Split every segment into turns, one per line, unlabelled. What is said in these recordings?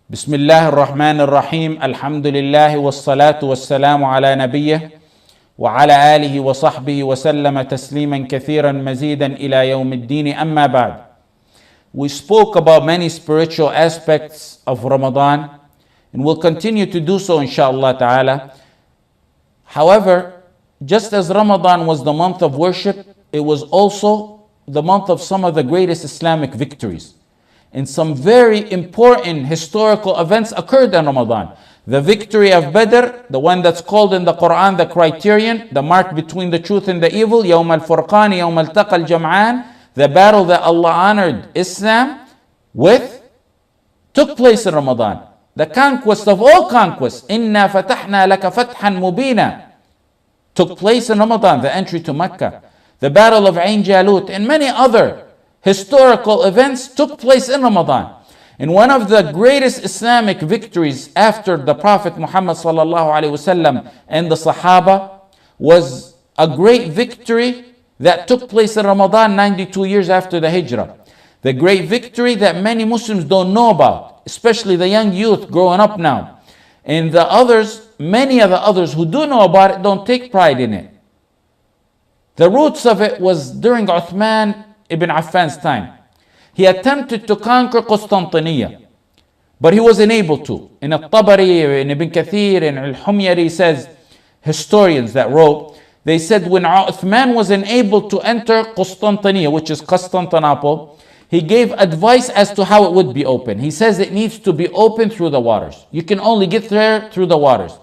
بسم الله الرحمن الرحيم الحمد لله والصلاة والسلام على نبيه وعلى آله وصحبه وسلم تسليما كثيرا مزيدا إلى يوم الدين أما بعد. We spoke about many spiritual aspects of Ramadan and we'll continue to do so inshallah ta'ala. However, just as Ramadan was the month of worship, it was also the month of some of the greatest Islamic victories. And some very important historical events occurred in Ramadan. The victory of Badr, the one that's called in the Quran the criterion, the mark between the truth and the evil, يوم الفرقان يوم التقى الجمعان, the battle that Allah honored Islam with, took place in Ramadan. The conquest of all conquests, إِنَّا فَتَحْنَا لَكَ فَتْحًا مُبِينًا, took place in Ramadan, the entry to Mecca. The battle of Ain Jalut and many other historical events took place in Ramadan. And one of the greatest Islamic victories after the Prophet Muhammad sallallahu alaihi wasallam and the Sahaba was a great victory that took place in Ramadan 92 years after the Hijrah. The great victory that many Muslims don't know about, especially the young youth growing up now. And the others, many of the others who do know about it don't take pride in it. The roots of it was during Uthman ibn Affan's time. He attempted to conquer Constantinople, but he wasn't able to. In Al-Tabari, in Ibn Kathir, in Al-Humyari says, historians that wrote, they said when Uthman wasn't able to enter Constantinople, which is Constantinople, he gave advice as to how it would be open. He says it needs to be open through the waters. You can only get there through the waters.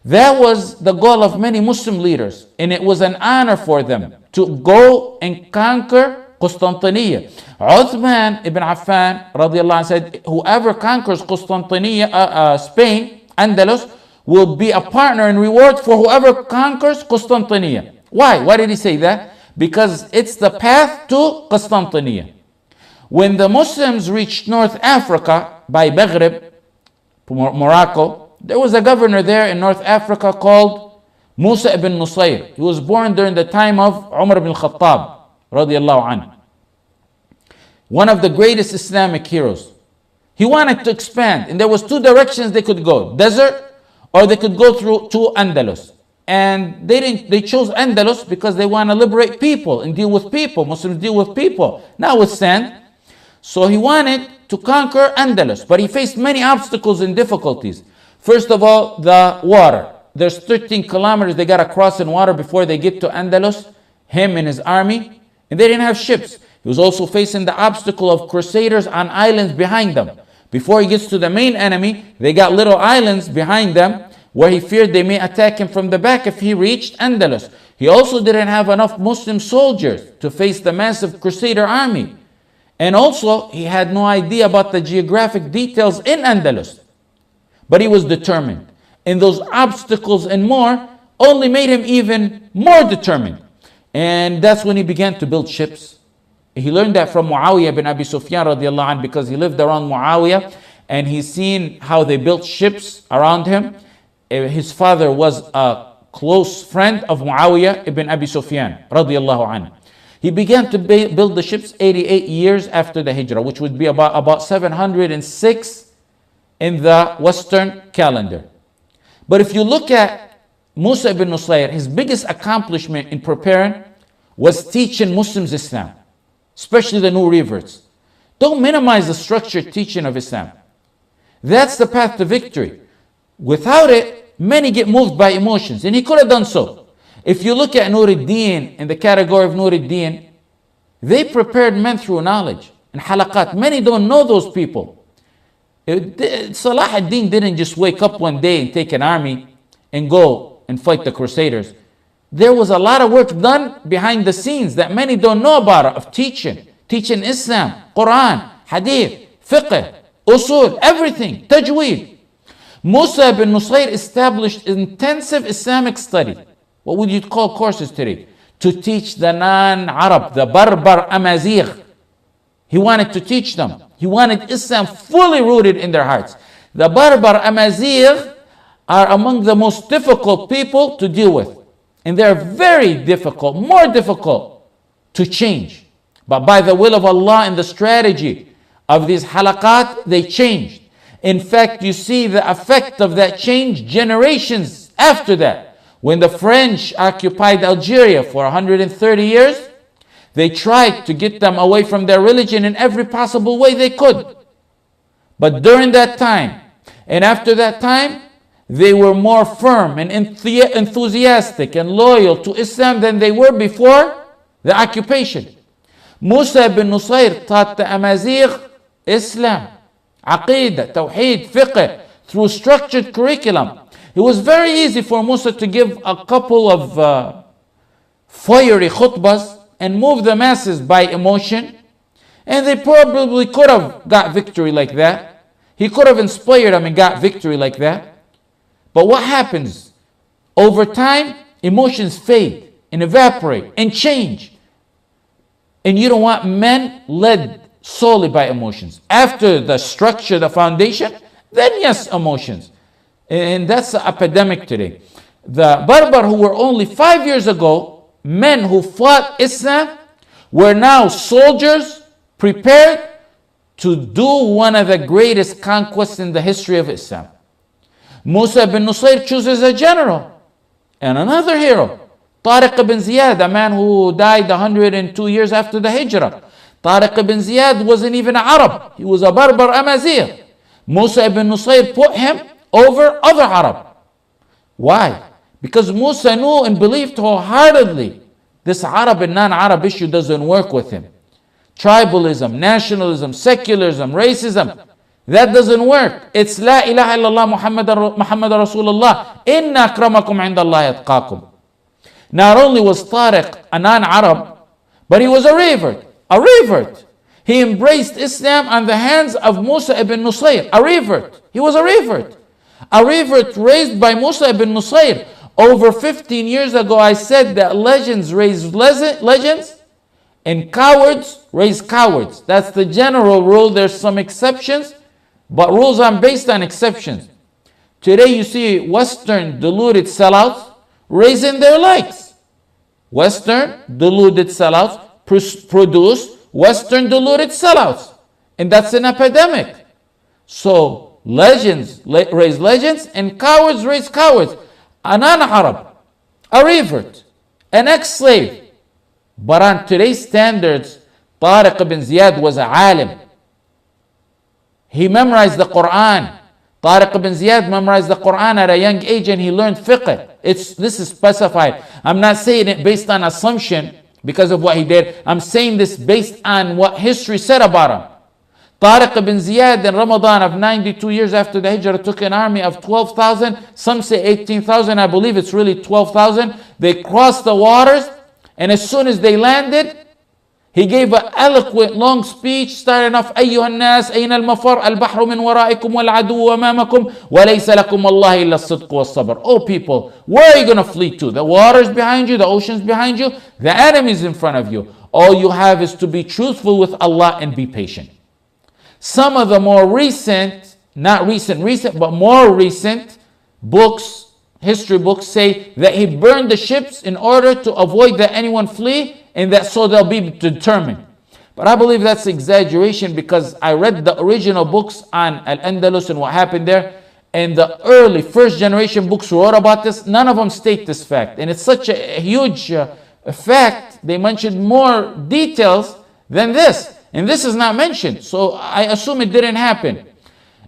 That was the goal of many Muslim leaders, and it was an honor for them to go and conquer Constantinople. Uthman ibn Affan radiallahu anh said, whoever conquers Constantinople, Spain, Andalus, will be a partner in reward for whoever conquers Constantinople. Why? Why did he say that? Because it's the path to Constantinople. When the Muslims reached North Africa by Maghrib, Morocco, there was a governor there in North Africa called Musa ibn Nusayr. He was born during the time of Umar ibn Khattab radiallahu anhu, one of the greatest Islamic heroes. He wanted to expand, and there was two directions they could go: desert, or they could go through to Andalus. And they chose Andalus because they want to liberate people and deal with people. Muslims deal with people, not with sand. So he wanted to conquer Andalus, but he faced many obstacles and difficulties. First of all, the water. There's 13 kilometers they got to cross in water before they get to Andalus, him and his army. And they didn't have ships. He was also facing the obstacle of crusaders on islands behind them. Before he gets to the main enemy, they got little islands behind them where he feared they may attack him from the back if he reached Andalus. He also didn't have enough Muslim soldiers to face the massive crusader army. And also, he had no idea about the geographic details in Andalus. But he was determined. And those obstacles and more only made him even more determined. And that's when he began to build ships. He learned that from Muawiyah bin Abi Sufyan radiallahu anh, because he lived around Muawiyah and he's seen how they built ships around him. His father was a close friend of Muawiyah ibn Abi Sufyan radiallahu anh. He began to build the ships 88 years after the Hijrah, which would be about 706 in the Western calendar. But if you look at Musa ibn Nusayr, his biggest accomplishment in preparing was teaching Muslims Islam, especially the new reverts. Don't minimize the structured teaching of Islam. That's the path to victory. Without it, many get moved by emotions, and he could have done so. If you look at Nuruddin, in the category of Nuruddin, they prepared men through knowledge and halaqat. Many don't know those people. Salah ad-Din didn't just wake up one day and take an army and go and fight the crusaders. There was a lot of work done behind the scenes that many don't know about, of teaching Islam, Quran, Hadith, Fiqh, Usul, everything, Tajweed. Musa ibn Nusayr established intensive Islamic study. What would you call courses today? To teach the non-Arab, the Barbar Amazigh. He wanted to teach them. He wanted Islam fully rooted in their hearts. The Barbar Amazigh are among the most difficult people to deal with. And they're very difficult, more difficult to change. But by the will of Allah and the strategy of these halaqat, they changed. In fact, you see the effect of that change generations after that. When the French occupied Algeria for 130 years, they tried to get them away from their religion in every possible way they could. But during that time, and after that time, they were more firm and enthusiastic and loyal to Islam than they were before the occupation. Musa ibn Nusayr taught the Amazigh Islam, Aqidah, Tawheed, Fiqh, through structured curriculum. It was very easy for Musa to give a couple of fiery khutbahs and move the masses by emotion, and they probably could have got victory like that. He could have inspired them and got victory like that. But what happens? Over time, emotions fade and evaporate and change. And you don't want men led solely by emotions. After the structure, the foundation, then yes, emotions. And that's the epidemic today. The Berber who were only 5 years ago, men who fought Islam, were now soldiers prepared to do one of the greatest conquests in the history of Islam. Musa ibn Nusayr chooses a general and another hero, Tariq ibn Ziyad, a man who died 102 years after the Hijrah. Tariq ibn Ziyad wasn't even an Arab. He was a Berber Amazigh. Musa ibn Nusayr put him over other Arab. Why? Because Musa knew and believed wholeheartedly this Arab and non-Arab issue doesn't work with him. Tribalism, nationalism, secularism, racism, that doesn't work. It's La ilaha illallah Muhammad Rasulullah. Inna akramakum indallahi atqakum. Not only was Tariq a non-Arab, but he was a revert. A revert. He embraced Islam on the hands of Musa ibn Nusayr. A revert. He was a revert. A revert raised by Musa ibn Nusayr. Over 15 years ago, I said that legends raise legends and cowards raise cowards. That's the general rule. There's some exceptions, but rules are based on exceptions. Today you see Western deluded sellouts raising their likes. Western deluded sellouts produce Western deluded sellouts. And that's an epidemic. So legends raise legends and cowards raise cowards. A non-Arab, a revert, an ex-slave. But on today's standards, Tariq ibn Ziyad was a alim. He memorized the Quran. Tariq ibn Ziyad memorized the Quran at a young age and he learned fiqh. This is specified. I'm not saying it based on assumption because of what he did. I'm saying this based on what history said about him. Tariq ibn Ziyad in Ramadan of 92 years after the Hijrah took an army of 12,000. Some say 18,000. I believe it's really 12,000. They crossed the waters, and as soon as they landed, he gave an eloquent long speech starting off, أيها الناس أين المفر البحر من ورائكم والعدو أمامكم وليس لكم الله إلا الصدق والصبر. Oh people, where are you going to flee to? The waters behind you, the oceans behind you, the enemies in front of you. All you have is to be truthful with Allah and be patient. Some of the more recent, not recent, but more recent books, history books say that he burned the ships in order to avoid that anyone flee and that so they'll be determined. But I believe that's exaggeration because I read the original books on Al-Andalus and what happened there, and the early first generation books who wrote about this, none of them state this fact. And it's such a huge fact, they mentioned more details than this. And this is not mentioned, so I assume it didn't happen.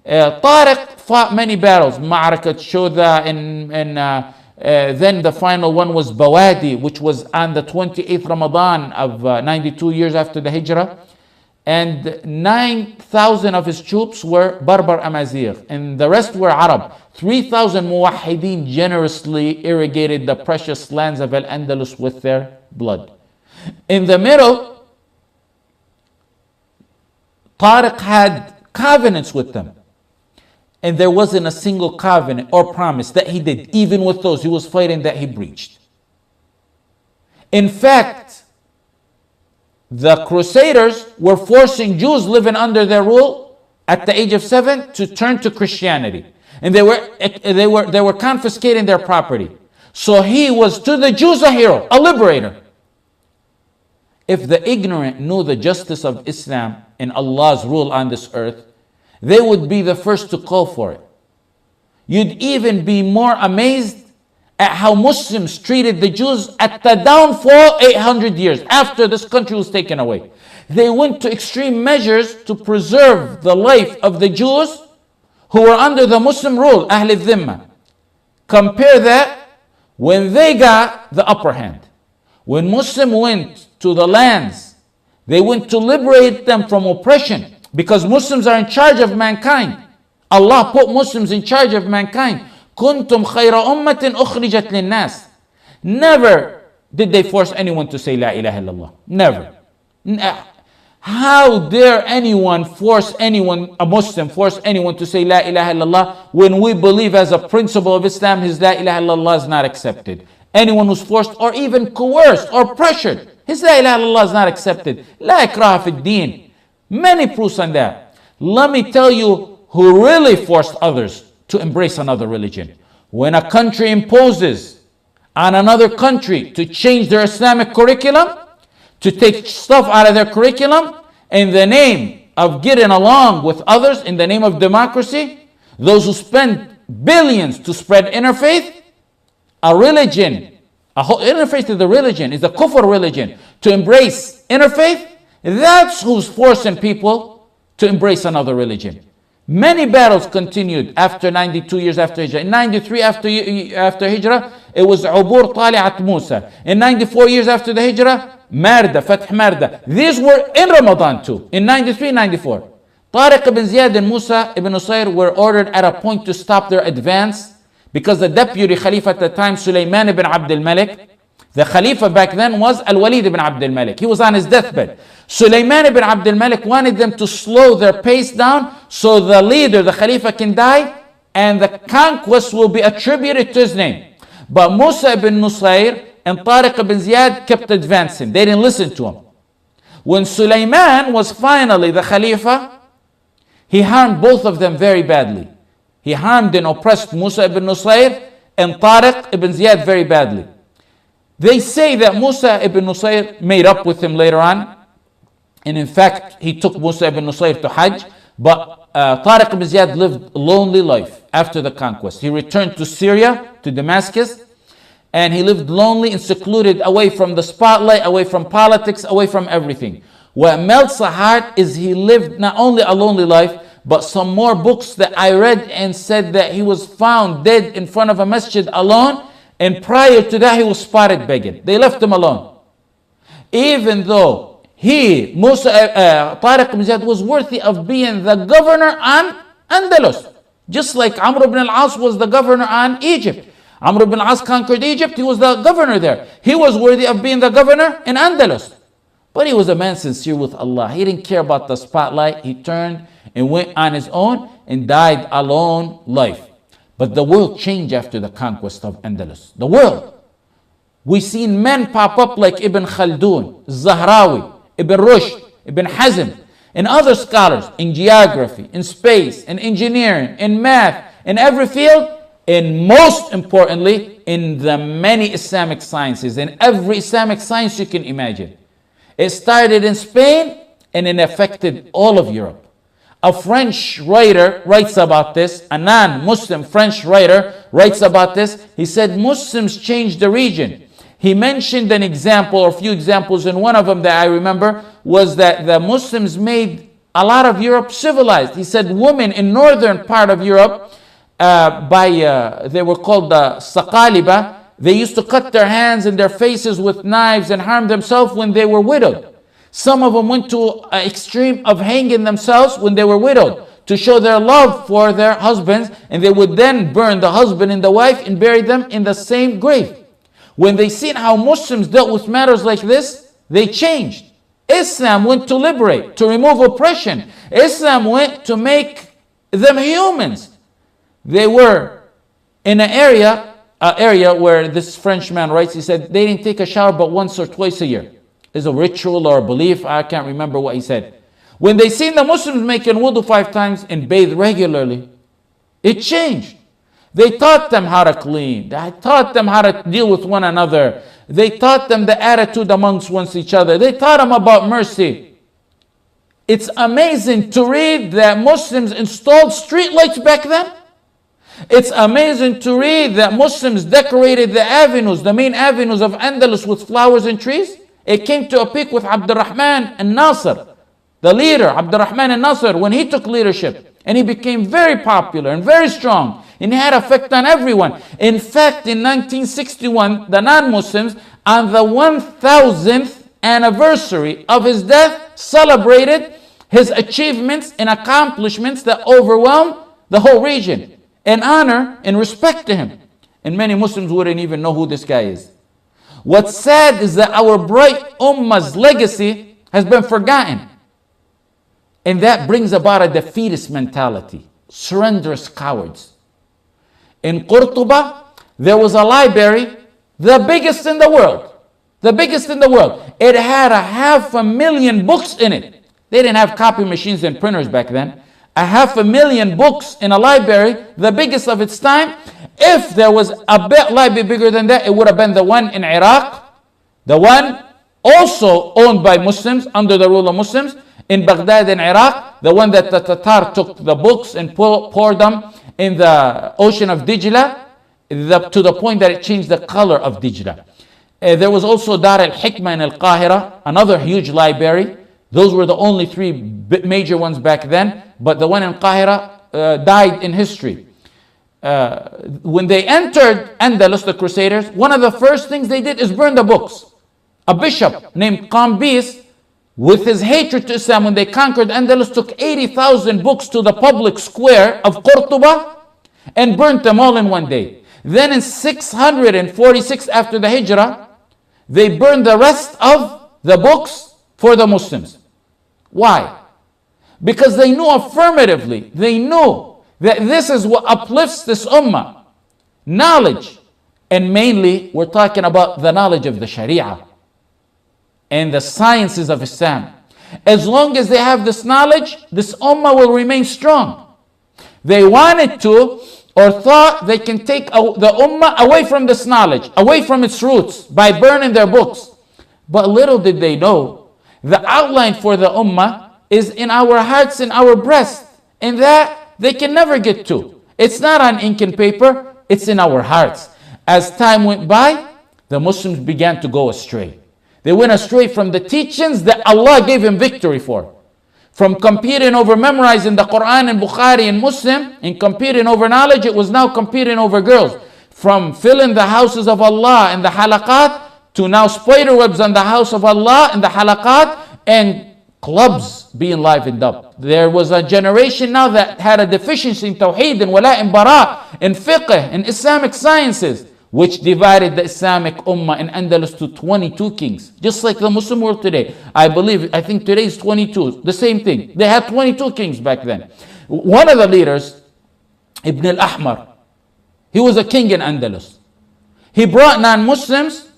Tariq fought many battles, Ma'arakat Shodha, and then the final one was Bawadi, which was on the 28th Ramadan of 92 years after the Hijrah. And 9,000 of his troops were Berber Amazigh, and the rest were Arab. 3,000 Muwahideen generously irrigated the precious lands of Al-Andalus with their blood. In the middle, Tariq had covenants with them. And there wasn't a single covenant or promise that he did, even with those he was fighting, that he breached. In fact, the Crusaders were forcing Jews living under their rule at the age of 7 to turn to Christianity. And they were confiscating their property. So he was to the Jews a hero, a liberator. If the ignorant knew the justice of Islam and Allah's rule on this earth, they would be the first to call for it. You'd even be more amazed at how Muslims treated the Jews at the downfall 800 years after this country was taken away. They went to extreme measures to preserve the life of the Jews who were under the Muslim rule, Ahl al-Dhimma. Compare that when they got the upper hand. When Muslims went to the lands, they went to liberate them from oppression because Muslims are in charge of mankind. Allah put Muslims in charge of mankind. كنتم خير أمة أخرجت للناس. Never did they force anyone to say La ilaha illallah. Never. How dare anyone force anyone, a Muslim, force anyone to say La ilaha illallah when we believe as a principle of Islam his La ilaha illallah is not accepted. Anyone who's forced or even coerced or pressured, his La ilaha illallah is not accepted. La ikraha fi d-din. Many proofs on that. Let me tell you who really forced others to embrace another religion. When a country imposes on another country to change their Islamic curriculum, to take stuff out of their curriculum in the name of getting along with others, in the name of democracy, those who spend billions to spread interfaith, a religion, a whole interfaith to the religion is a kufr religion, to embrace interfaith, that's who's forcing people to embrace another religion. Many battles continued after 92 years after Hijrah. In 93 after Hijrah, it was Ubur Tali'at Musa. In 94 years after the Hijrah, Marda, Fath Marda. These were in Ramadan too, in 93, 94. Tariq ibn Ziyad and Musa ibn Nusayr were ordered at a point to stop their advance because the deputy Khalifa at the time, Sulaiman ibn Abdul Malik, the Khalifa back then was Al-Walid ibn Abdul Malik. He was on his deathbed. Sulaiman ibn Abdul Malik wanted them to slow their pace down so the leader, the Khalifa, can die and the conquest will be attributed to his name. But Musa ibn Nusayr and Tariq ibn Ziyad kept advancing. They didn't listen to him. When Sulaiman was finally the Khalifa, he harmed both of them very badly. He harmed and oppressed Musa ibn Nusayr and Tariq ibn Ziyad very badly. They say that Musa ibn Nusayr made up with him later on. And in fact, he took Musa ibn Nusayr to Hajj. But Tariq ibn Ziyad lived a lonely life after the conquest. He returned to Syria, to Damascus. And he lived lonely and secluded, away from the spotlight, away from politics, away from everything. What melts the heart is he lived not only a lonely life, but some more books that I read and said that he was found dead in front of a masjid alone. And prior to that, he was spotted begging. They left him alone. Even though Tariq ibn Ziyad was worthy of being the governor on Andalus. Just like Amr ibn al-As was the governor on Egypt. Amr ibn al-As conquered Egypt, he was the governor there. He was worthy of being the governor in Andalus. But he was a man sincere with Allah. He didn't care about the spotlight. He turned and went on his own and died a lone life. But the world changed after the conquest of Andalus. The world. We've seen men pop up like Ibn Khaldun, Zahrawi, Ibn Rushd, Ibn Hazm, and other scholars in geography, in space, in engineering, in math, in every field, and most importantly, in the many Islamic sciences, in every Islamic science you can imagine. It started in Spain and it affected all of Europe. A French writer writes about this, a non-Muslim French writer writes about this. He said Muslims changed the region. He mentioned an example or a few examples, and one of them that I remember was that the Muslims made a lot of Europe civilized. He said women in northern part of Europe, they were called the Saqaliba. They used to cut their hands and their faces with knives and harm themselves when they were widowed. Some of them went to an extreme of hanging themselves when they were widowed to show their love for their husbands, and they would then burn the husband and the wife and bury them in the same grave. When they seen how Muslims dealt with matters like this, they changed. Islam went to liberate, to remove oppression. Islam went to make them humans. They were in an area where this Frenchman writes, he said they didn't take a shower but once or twice a year. There's a ritual or a belief, I can't remember what he said. When they seen the Muslims making wudu 5 times and bathe regularly, it changed. They taught them how to clean. They taught them how to deal with one another. They taught them the attitude amongst each other. They taught them about mercy. It's amazing to read that Muslims installed streetlights back then. It's amazing to read that Muslims decorated the avenues, the main avenues of Andalus with flowers and trees. It came to a peak with Abdurrahman al-Nasir, the leader, Abdurrahman al-Nasir, when he took leadership. And he became very popular and very strong. And he had effect on everyone. In fact, in 1961, the non-Muslims, on the 1000th anniversary of his death, celebrated his achievements and accomplishments that overwhelmed the whole region, in honor and respect to him. And many Muslims wouldn't even know who this guy is. What's sad is that our bright ummah's legacy has been forgotten. And that brings about a defeatist mentality, surrenderous cowards. In Qurtuba, there was a library, the biggest in the world. The biggest in the world. It had 500,000 books in it. They didn't have copy machines and printers back then. 500,000 books in a library, the biggest of its time. If there was a library bigger than that, it would have been the one in Iraq, the one also owned by Muslims, under the rule of Muslims, in Baghdad in Iraq, the one that the Tatar took the books and poured them in the ocean of Dijla, to the point that it changed the color of Dijla. There was also Dar al-Hikmah in Al-Qahira, another huge library. Those were the only three major ones back then, but the one in Qahira died in history. When they entered Andalus, the Crusaders, one of the first things they did is burn the books. A bishop named Qambis, with his hatred to Islam, when they conquered Andalus, took 80,000 books to the public square of Qurtuba and burnt them all in one day. Then in 646 after the Hijrah, they burned the rest of the books for the Muslims. Why? Because they knew affirmatively, they knew that this is what uplifts this ummah. Knowledge. And mainly, we're talking about the knowledge of the Sharia and the sciences of Islam. As long as they have this knowledge, this ummah will remain strong. They wanted to, or thought they can take the ummah away from this knowledge, away from its roots, by burning their books. But little did they know, the outline for the ummah is in our hearts and our breast, and that they can never get to. It's not on ink and paper, it's in our hearts. As time went by, the Muslims began to go astray. They went astray from the teachings that Allah gave him victory for. From competing over memorizing the Quran and Bukhari and Muslim, and competing over knowledge, it was now competing over girls. From filling the houses of Allah and the halaqat, to now spider webs on the house of Allah and the halaqat, and clubs being livened up. There was a generation now that had a deficiency in tawheed and wala and bara, in fiqh and Islamic sciences, which divided the Islamic ummah in Andalus to 22 kings. Just like the Muslim world today. I think today is 22. The same thing. They had 22 kings back then. One of the leaders, Ibn al-Ahmar, he was a king in Andalus. He brought non-Muslims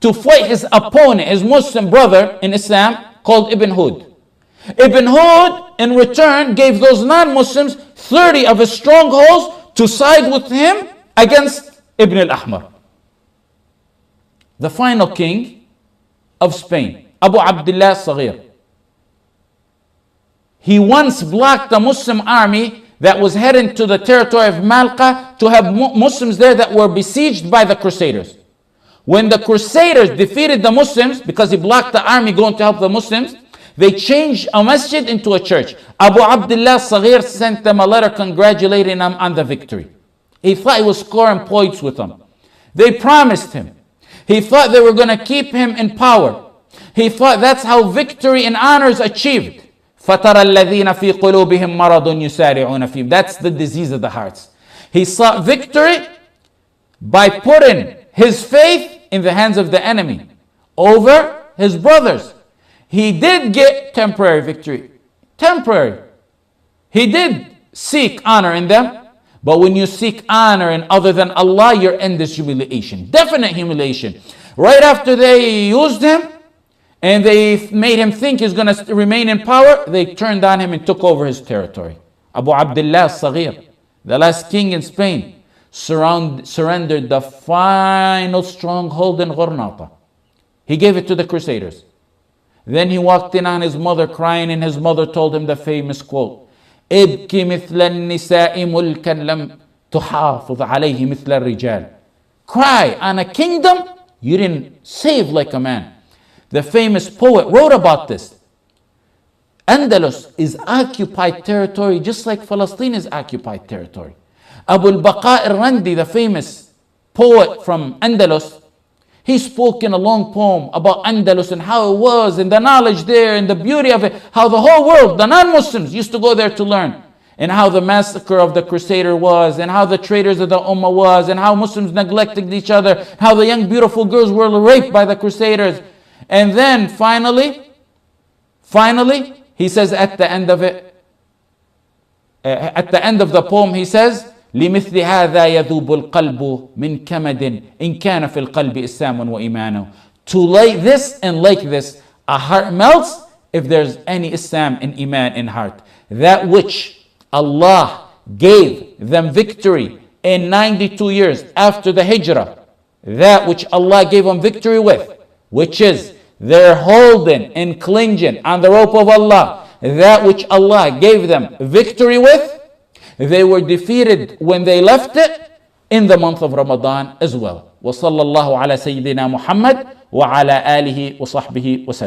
to fight his opponent, his Muslim brother in Islam, called Ibn Hud. Ibn Hud, in return, gave those non-Muslims 30 of his strongholds to side with him against Ibn al-Ahmar. The final king of Spain, Abu Abdullah Saghir. He once blocked a Muslim army that was heading to the territory of Malqa to have Muslims there that were besieged by the Crusaders. When the Crusaders defeated the Muslims, because he blocked the army going to help the Muslims, they changed a masjid into a church. Abu Abdullah Saghir sent them a letter congratulating them on the victory. He thought he was scoring points with them. They promised him. He thought they were going to keep him in power. He thought that's how victory and honor is achieved. فَتَرَى الَّذِينَ فِي قُلُوبِهِمْ مَرَضٌ يُسَارِعُونَ فِيهِمْ. That's the disease of the hearts. He sought victory by putting his faith in the hands of the enemy over his brothers. He did get temporary victory. Temporary. He did seek honor in them. But when you seek honor in other than Allah, your end is humiliation. Definite humiliation. Right after they used him and they made him think he's going to remain in power, they turned on him and took over his territory. Abu Abdullah Saghir, the last king in Spain, surrendered the final stronghold in Gharnata. He gave it to the Crusaders. Then he walked in on his mother crying, and his mother told him the famous quote, ابكي مثل النساء ملكا لم تحافظ عليه مثل الرجال. Cry on a kingdom you didn't save like a man. The famous poet wrote about this. Andalus is occupied territory just like Palestine is occupied territory. Abu al-Baqa al-Randi, the famous poet from Andalus, he spoke in a long poem about Andalus and how it was and the knowledge there and the beauty of it, how the whole world, the non-Muslims, used to go there to learn, and how the massacre of the Crusader was, and how the traitors of the Ummah was, and how Muslims neglected each other, how the young beautiful girls were raped by the Crusaders. And then finally, he says at the end of it, at the end of the poem, he says, لمثل هذا يذوب القلب من كمد إن كان في القلب إسلام وإيمان. To like this and like this, a heart melts if there's any Islam and Iman in heart. That which Allah gave them victory in 92 years after the Hijrah, that which Allah gave them victory with, which is they're holding and clinging on the rope of Allah, that which Allah gave them victory with, they were defeated when they left it in the month of Ramadan as well. وصلى الله على سيدنا محمد وعلى آله وصحبه وسلم.